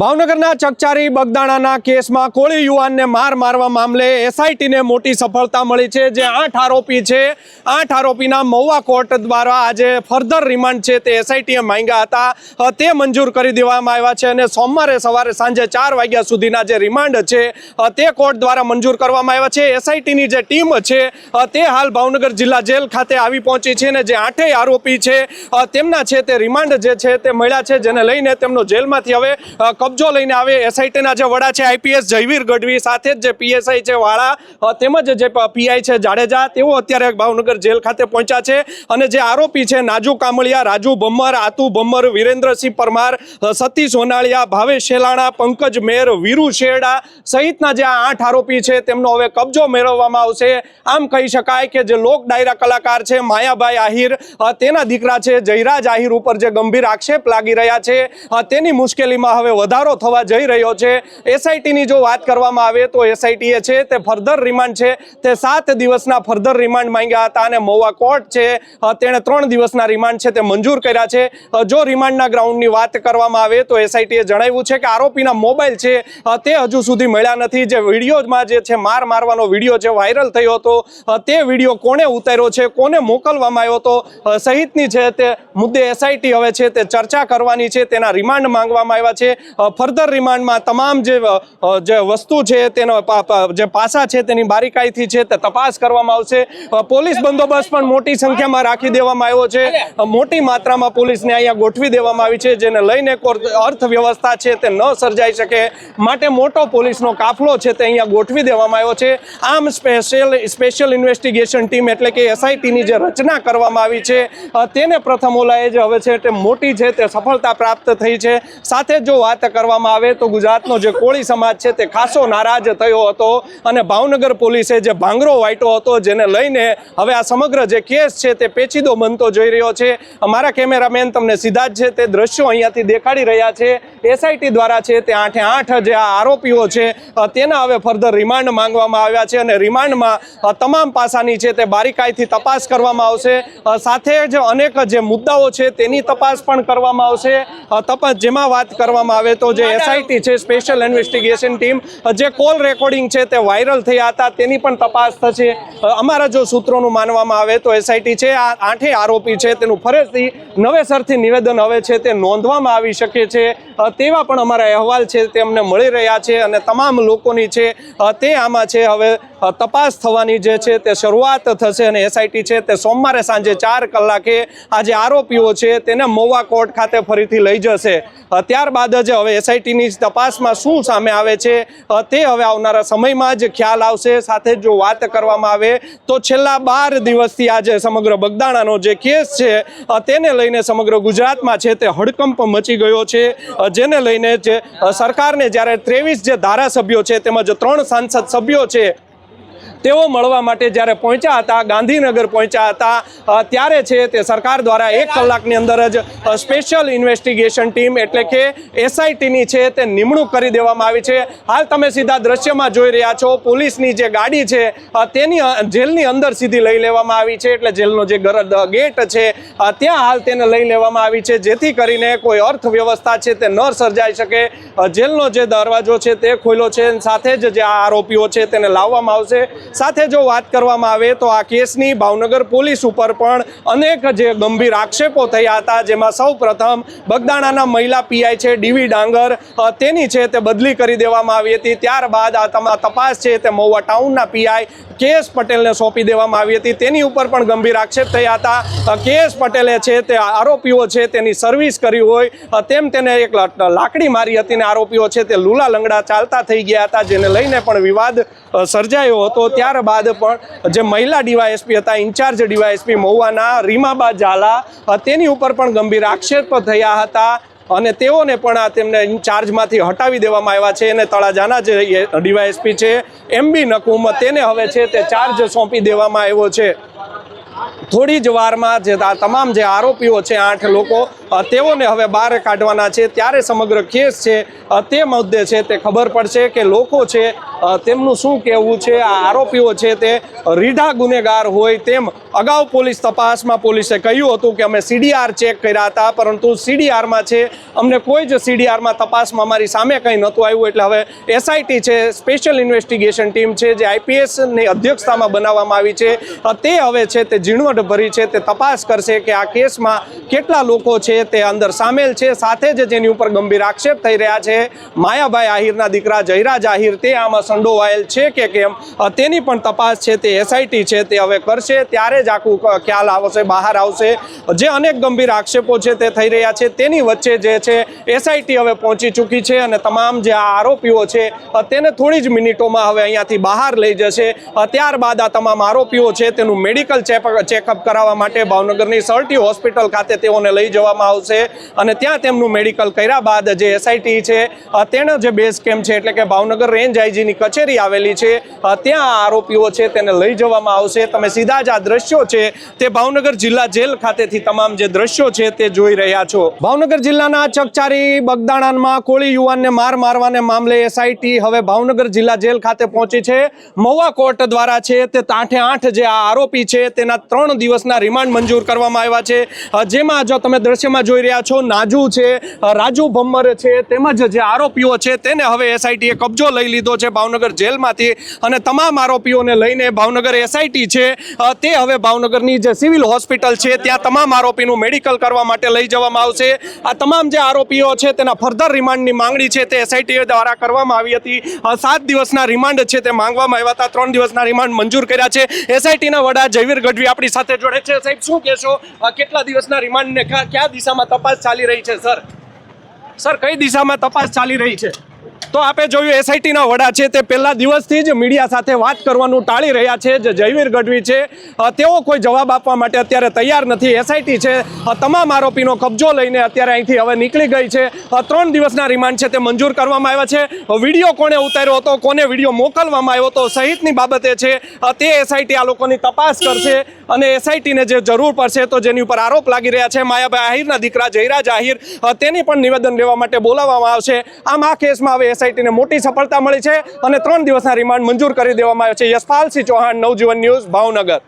ભાવનગરના ચકચારી બગદાણાના કેસમાં કોળી યુવાનને મારવા મામલે એસઆઈટીને મોટી સફળતા મળી છે। જે 8 આરોપી છે, 8 આરોપીના મહુવા કોર્ટ દ્વારા આજે ફર્ધર રિમાન્ડ છે તે એસઆઈટીએ માંગ્યા હતા, તે મંજૂર કરી દેવામાં આવ્યા છે અને સોમવારે સવારે સાંજે 4 વાગ્યા સુધીના જે રિમાન્ડ છે તે કોર્ટ દ્વારા મંજૂર કરવામાં આવ્યા છે। એસઆઈટીની જે ટીમ છે તે હાલ ભાવનગર જિલ્લા જેલ ખાતે આવી પહોંચી છે અને જે 8 આરોપી છે તેમના છે તે રિમાન્ડ જે છે તે મળ્યા છે, જેને લઈને તેમનો જેલમાંથી હવે કબજો લઈને આવે એસઆઈટીના જે વડા છે આઈપીએસ જયવીર ગઢવી, સાથે જ જે પીએસઆઈ છે વાળા તેમજ જે પીઆઈ છે જાડેજા, તેઓ અત્યારે ભાવનગર જેલ ખાતે પહોંચ્યા છે અને જે આરોપી છે નાજુ કામળિયા, રાજુ ભમ્મર, આતુ ભમ્મર, વિરેન્દ્રસિંહ પરમાર, સતીશ સોનાળિયા, ભાવેશ શેલાણા, પંકજ મેર, વીરુ શેરડા સહિતના જે 8 આરોપી છે તેમનો હવે કબજો મેળવવામાં આવશે। આમ કહી શકાય કે જે લોક ડાયરા કલાકાર છે માયાભાઈ આહિર, તેના દીકરા છે જયરાજ આહિર ઉપર જે ગંભીર આક્ષેપ લાગી રહ્યા છે તેની મુશ્કેલીમાં હવે વધારો થવા જઈ રહ્યો છે। એસઆઈટીની જો વાત કરવામાં આવે તો એસઆઈટીએ છે તે ફર્ધર રિમાન્ડ છે તે 7 દિવસના ફર્ધર રિમાન્ડ માંગ્યા હતા અને મહુવા કોર્ટ છે તેણે 3 દિવસના રિમાન્ડ છે તે મંજૂર કર્યા છે। જો રિમાન્ડના ગ્રાઉન્ડની વાત કરવામાં આવે તો એસઆઈટીએ જણાવ્યું છે કે આરોપીના મોબાઈલ છે તે હજુ સુધી મળ્યા નથી। જે વિડીયોમાં જે છે મારવાનો વિડીયો જે વાયરલ થયો હતો તે વિડીયો કોણે ઉતાર્યો છે, કોને મોકલવામાં આવ્યો હતો સહિતની છે તે મુદ્દે એસઆઈટી હવે છે તે ચર્ચા કરવાની છે, તેના રિમાન્ડ માંગવામાં આવ્યા છે। ફર્ધર રિમાન્ડમાં તમામ જે વસ્તુ છે તેનો જે પાસા છે તેની બારીકાઈથી છે તે તપાસ કરવામાં આવશે। પોલીસ બંદોબસ્ત પણ મોટી સંખ્યામાં રાખી દેવામાં આવ્યો છે, મોટી માત્રામાં પોલીસને અહીંયા ગોઠવી દેવામાં આવી છે, જેને લઈને અર્થવ્યવસ્થા છે તે ન સર્જાઈ શકે માટે મોટો પોલીસનો કાફલો છે તે અહીંયા ગોઠવી દેવામાં આવ્યો છે। આમ સ્પેશિયલ ઇન્વેસ્ટિગેશન ટીમ એટલે કે એસઆઈટીની જે રચના કરવામાં આવી છે તેને પ્રથમ ઓલાએ જે હવે છે તે મોટી છે તે સફળતા પ્રાપ્ત થઈ છે। સાથે જો વાત કરવામાં આવે તો ગુજરાતનો જે કોળી સમાજ છે તે ખાસો નારાજ થયો હતો અને ભાવનગર પોલીસે જે ભાંગરો વાટ્યો હતો, જેને લઈને હવે આ સમગ્ર જે કેસ છે તે પેચીદો બનતો જઈ રહ્યો છે। અમારા કેમેરામેન તમને સીધા જ છે તે દ્રશ્યો અહીંયાથી દેખાડી રહ્યા છે। એસઆઈટી દ્વારા છે તે 8 જે આ આરોપીઓ છે તેના હવે ફર્ધર રિમાન્ડ માંગવામાં આવ્યા છે અને રિમાન્ડમાં તમામ પાસાની છે તે બારીકાઈથી તપાસ કરવામાં આવશે। સાથે જ અનેક જે મુદ્દાઓ છે તેની તપાસ પણ કરવામાં આવશે। જેમાં વાત કરવામાં આવે તો જે એસઆઈટી છે સ્પેશિયલ ઇન્વેસ્ટિગેશન ટીમ જે કોલ રેકોર્ડિંગ છે તે વાયરલ થયા હતા તેની પણ તપાસ થશે। અમારા જો સૂત્રોનું માનવામાં આવે તો એસઆઈટી છે આ 8 આરોપી છે તેનું ફરીથી નવેસરથી નિવેદન હવે છે તે નોંધવામાં આવી શકે છે તેવા પણ અમારા અહેવાલ છે તે અમને મળી રહ્યા છે અને તમામ લોકોની છે તે આમાં છે હવે તપાસ થવાની જે છે તે શરૂઆત થશે અને એસઆઈટી છે તે સોમવારે સાંજે 4 કલાકે આ જે આરોપીઓ છે તેને મહુવા કોર્ટ ખાતે ફરીથી લઈ જશે। ત્યારબાદ જ હવે એસઆઈટીની તપાસમાં શું સામે આવે છે તે હવે આવનારા સમયમાં જ ખ્યાલ આવશે। સાથે જો વાત કરવામાં આવે તો છેલ્લા 12 દિવસથી આજે સમગ્ર બગદાણાનો જે કેસ છે તેને લઈને સમગ્ર ગુજરાતમાં છે તે હડકંપ મચી ગયો છે, જેને લઈને જે સરકારને જ્યારે 23 જે ધારાસભ્યો છે તેમજ 3 સાંસદ સભ્યો છે તેઓ મળવા માટે જ્યારે પહોંચ્યા હતા, ગાંધીનગર પહોંચ્યા હતા ત્યારે છે તે સરકાર દ્વારા 1 કલાકની અંદર જ સ્પેશિયલ ઇન્વેસ્ટિગેશન ટીમ એટલે કે એસઆઈટીની છે તે નિમણૂક કરી દેવામાં આવી છે। હાલ તમે સીધા દ્રશ્યમાં જોઈ રહ્યા છો પોલીસની જે ગાડી છે તેની જેલની અંદર સીધી લઈ લેવામાં આવી છે, એટલે જેલનો જે ગેટ છે ત્યાં હાલ તેને લઈ લેવામાં આવી છે, જેથી કરીને કોઈ અર્થવ્યવસ્થા છે તે ન સર્જાઈ શકે। જેલનો જે દરવાજો છે તે ખોલ્યો છે, સાથે જ જે આરોપીઓ છે તેને લાવવામાં આવશે। સાથે જો વાત કરવામાં આવે તો આ કેસની ભાવનગર પોલીસ ઉપર પણ અનેક જે ગંભીર આક્ષેપો થયા હતા, જેમાં સૌ પ્રથમ બગદાણાના મહિલા પીઆઈ છે ડીવી ડાંગર તેની છે તે બદલી કરી દેવામાં આવી હતી। ત્યારબાદ આ તપાસ છે તે મહુવા ટાઉનના પીઆઈ કેએસ પટેલને સોંપી દેવામાં આવી હતી, તેની ઉપર પણ ગંભીર આક્ષેપ થયા હતા। કેએસ પટેલે છે તે આરોપીઓ છે તેની સર્વિસ કરી હોય તેમ તેને એક લાકડી મારી હતી અને આરોપીઓ છે તે લૂલા લંગડા ચાલતા થઈ ગયા હતા, જેને લઈને પણ વિવાદ સર્જાયો હતો। ત્યારબાદ પણ જે મહિલા ડીવાયએસપી હતા, ઇન્ચાર્જ ડીવાયએસપી મહુવાના રીમાબા ઝાલા, તેની ઉપર પણ ગંભીર આક્ષેપ થયા હતા અને તેઓને પણ તેમને ઇન્ચાર્જમાંથી હટાવી દેવામાં આવ્યા છે અને તળાજાના જે ડીવાયએસપી છે એમબી નકુમ તેને હવે છે તે ચાર્જ સોંપી દેવામાં આવ્યો છે। થોડી જ વારમાં જે આ તમામ જે આરોપીઓ છે 8 લોકો તેઓને હવે બહાર કાઢવાના છે, ત્યારે સમગ્ર કેસ છે તે મુદ્દે છે તે ખબર પડશે કે લોકો છે તેમનું શું કહેવું છે. આ આરોપીઓ છે તે રીઢા ગુનેગાર હોય તેમ અગાઉ પોલીસ તપાસમાં પોલીસે કહ્યું હતું કે અમે CDR ચેક કર્યા હતા, પરંતુ CDRમાં છે અમને કોઈ જ CDRમાં તપાસમાં અમારી સામે કંઈ નહોતું આવ્યું. એટલે હવે SIT છે, સ્પેશિયલ ઇન્વેસ્ટિગેશન ટીમ છે, જે IPSની અધ્યક્ષતામાં બનાવવામાં આવી છે, તે હવે છે તે ઝીણવટભરી છે તે તપાસ કરશે કે આ કેસમાં કેટલા લોકો છે તે અંદર સામેલ છે. સાથે જ જેની ઉપર ગંભીર આક્ષેપ થઈ રહ્યા છે, માયાભાઈ આહિરના દીકરા જયરાજ આહિર તે આમાં સંડોવાયેલ છે કે કેમ, તેની પણ તપાસ છે તે SIT છે તે હવે કરશે. ત્યારે જ આખું ખ્યાલ આવશે, બહાર આવશે. જે અનેક ગંભીર આક્ષેપો છે તે થઈ રહ્યા છે, તેની વચ્ચે જે છે SIT હવે પહોંચી ચૂકી છે અને તમામ જે આ આરોપીઓ છે તેને થોડી જ મિનિટોમાં હવે અહીંયાથી બહાર લઈ જશે. ત્યારબાદ આ તમામ આરોપીઓ છે તેનું મેડિકલ ચેકઅપ કરાવવા માટે ભાવનગરની સર્ટી હોસ્પિટલ ખાતે તેઓને લઈ જવામાં આવશે અને ત્યાં તેમનું મેડિકલ કર્યા બાદ જે SIT છે તેનો જે બેઝ કેમ્પ છે, એટલે કે ભાવનગર રેન્જ આઈજીની કચેરી આવેલી છે, ત્યાં આરોપીઓ છે તેને લઈ જવામાં આવશે. તમે સીધા જ આ દ્રશ્યો છે તે ભાવનગર જિલ્લા જેલ ખાતેથી તમામ જે દ્રશ્યો છે તે જોઈ રહ્યા છો. ભાવનગર જિલ્લાના ચકચારી બગદાણામાં કોળી યુવાનને મારવાને મામલે SIT હવે ભાવનગર જિલ્લા જેલ ખાતે પહોંચી છે. મહુવા કોર્ટ દ્વારા છે તે 8 જે આ આરોપી છે તેના 3 દિવસના રિમાન્ડ મંજૂર કરવામાં આવ્યા છે. જેમાં જો તમે દ્રશ્યમાં જોઈ રહ્યા છો, નાજુ છે, રાજુ ભમ્મર છે, તેમજ જે આરોપીઓ છે તેને હવે SIT એ કબજો લઈ લીધો છે ભાવનગર જેલમાંથી અને તમામ આરોપીઓને લઈને ભાવનગર SIT છે તે હવે ભાવનગરની જે સિવિલ હોસ્પિટલ છે ત્યાં તમામ આરોપીનું મેડિકલ કરવા માટે લઈ જવામાં આવશે. આ તમામ જે આરોપીઓ છે તેના ફર્ધર રિમાન્ડની માંગણી છે તે SIT દ્વારા કરવામાં આવી હતી. 7 દિવસના રિમાન્ડ છે તે માંગવામાં આવ્યા હતા, 3 દિવસના રિમાન્ડ મંજૂર કર્યા છે. SITના વડા જયવીર ગઢવી આપણી સાથે જોડે છે. સાહેબ, શું કહેશો, કેટલા દિવસના રિમાન્ડને કયા દિશામાં તપાસ ચાલી રહી છે? સર કઈ દિશામાં તપાસ ચાલી રહી છે? તો આપે જોયું SITના વડા છે તે પહેલા દિવસથી જ મીડિયા સાથે વાત કરવાનું ટાળી રહ્યા છે. જે જયવીર ગઢવી છે તેઓ કોઈ જવાબ આપવા માટે અત્યારે તૈયાર નથી. SIT છે તમામ આરોપીનો કબજો લઈને અત્યારે અહીંથી હવે નીકળી ગઈ છે. 3 દિવસના રિમાન્ડ છે તે મંજૂર કરવામાં આવ્યા છે. વિડીયો કોણે ઉતાર્યો હતો, કોને વિડીયો મોકલવામાં આવ્યો હતો સહિતની બાબતે છે તે SIT આ લોકોની તપાસ કરશે અને SITને જે જરૂર પડશે તો જેની ઉપર આરોપ લાગી રહ્યા છે માયાભાઈ આહિરના દીકરા જયરાજ આહિર, તેની પણ નિવેદન લેવા માટે બોલાવવામાં આવશે. આમ આ કેસમાં હવે SITને મોટી સફળતા મળી છે અને 3 દિવસના રિમાન્ડ મંજૂર કરી દેવામાં આવ્યા છે. યશપાલસિંહ ચૌહાણ, નવજીવન ન્યૂઝ, ભાવનગર.